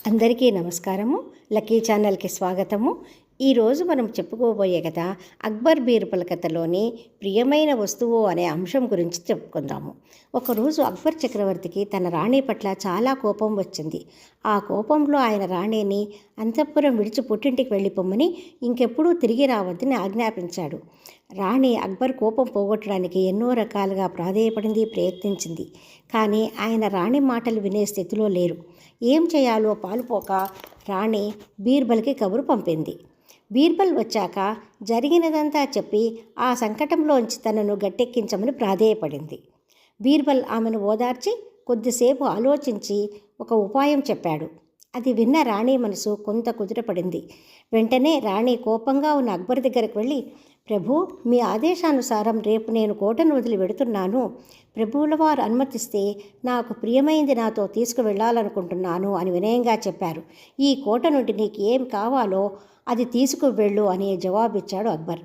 అందరికీ నమస్కారము. లక్కీ ఛానల్కి స్వాగతము. ఈరోజు మనం చెప్పుకోబోయే కథ అక్బర్ బీర్బల్ కథలోని ప్రియమైన వస్తువు అనే అంశం గురించి చెప్పుకుందాము. ఒకరోజు అక్బర్ చక్రవర్తికి తన రాణి పట్ల చాలా కోపం వచ్చింది. ఆ కోపంలో ఆయన రాణిని అంతఃపురం విడిచి పుట్టింటికి వెళ్ళిపోమ్మని, ఇంకెప్పుడూ తిరిగి రావద్దని ఆజ్ఞాపించాడు. రాణి అక్బర్ కోపం పోగొట్టడానికి ఎన్నో రకాలుగా ప్రాధేయపడింది, ప్రయత్నించింది. కానీ ఆయన రాణి మాటలు వినే స్థితిలో లేరు. ఏం చేయాలో పాలుపోక రాణి బీర్బల్కి కబురు పంపింది. బీర్బల్ వచ్చాక జరిగినదంతా చెప్పి ఆ సంకటంలోంచి తనను గట్టెక్కించమని ప్రాధేయపడింది. బీర్బల్ ఆమెను ఓదార్చి కొద్దిసేపు ఆలోచించి ఒక ఉపాయం చెప్పాడు. అది విన్న రాణి మనసు కొంత కుదుటపడింది. వెంటనే రాణి కోపంగా ఉన్న అక్బర్ దగ్గరకు వెళ్ళి, ప్రభు, మీ ఆదేశానుసారం రేపు నేను కోటను వదిలి వెడుతున్నాను. ప్రభువుల వారు అనుమతిస్తే నాకు ప్రియమైంది నాతో తీసుకువెళ్ళాలనుకుంటున్నాను అని వినయంగా చెప్పారు. ఈ కోట నుండి నీకు ఏం కావాలో అది తీసుకువెళ్ళు అని జవాబిచ్చాడు అక్బర్.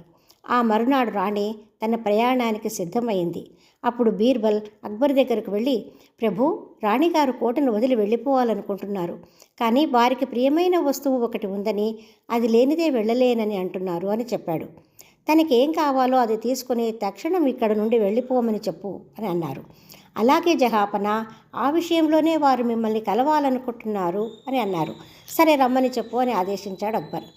ఆ మరునాడు రాణి తన ప్రయాణానికి సిద్ధమైంది. అప్పుడు బీర్బల్ అక్బర్ దగ్గరకు వెళ్ళి, ప్రభు, రాణిగారు కోటను వదిలి వెళ్ళిపోవాలనుకుంటున్నారు. కానీ వారికి ప్రియమైన వస్తువు ఒకటి ఉందని, అది లేనిదే వెళ్ళలేనని అంటున్నారు అని చెప్పాడు. తనకేం కావాలో అది తీసుకుని తక్షణం ఇక్కడ నుండి వెళ్ళిపోమని చెప్పు అని అన్నారు. అలాగే జహాపన, ఆ విషయంలోనే వారు మిమ్మల్ని కలవాలనుకుంటున్నారు అని అన్నారు. సరే, రమ్మని చెప్పు అని ఆదేశించాడు అక్బర్.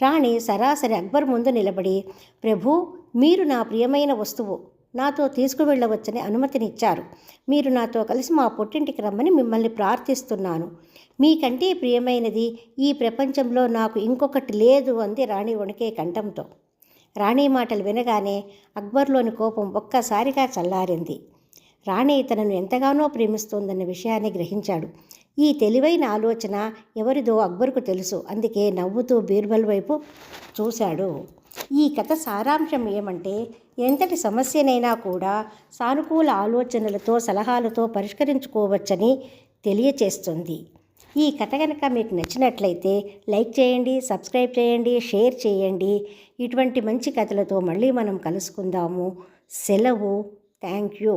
రాణి సరాసరి అక్బర్ ముందు నిలబడి, ప్రభు, మీరు నా ప్రియమైన వస్తువు నాతో తీసుకువెళ్ళవచ్చని అనుమతినిచ్చారు. మీరు నాతో కలిసి మా పుట్టింటికి రమ్మని మిమ్మల్ని ప్రార్థిస్తున్నాను. మీకంటే ప్రియమైనది ఈ ప్రపంచంలో నాకు ఇంకొకటి లేదు అంది రాణి వణికే కంఠంతో. రాణి మాటలు వినగానే అక్బర్లోని కోపం ఒక్కసారిగా చల్లారింది. రాణి తనను ఎంతగానో ప్రేమిస్తోందన్న విషయాన్ని గ్రహించాడు. ఈ తెలివైన ఆలోచన ఎవరిదో అక్బర్కు తెలుసు. అందుకే నవ్వుతూ బీర్బల్ వైపు చూశాడు. ఈ కథ సారాంశం ఏమంటే, ఎంతటి సమస్యనైనా కూడా సానుకూల ఆలోచనలతో, సలహాలతో పరిష్కరించుకోవచ్చని తెలియచేస్తుంది. ఈ కథ కనుక మీకు నచ్చినట్లయితే లైక్ చేయండి, సబ్స్క్రైబ్ చేయండి, షేర్ చేయండి. ఇటువంటి మంచి కథలతో మళ్ళీ మనం కలుసుకుందాము. సెలవు. Thank you.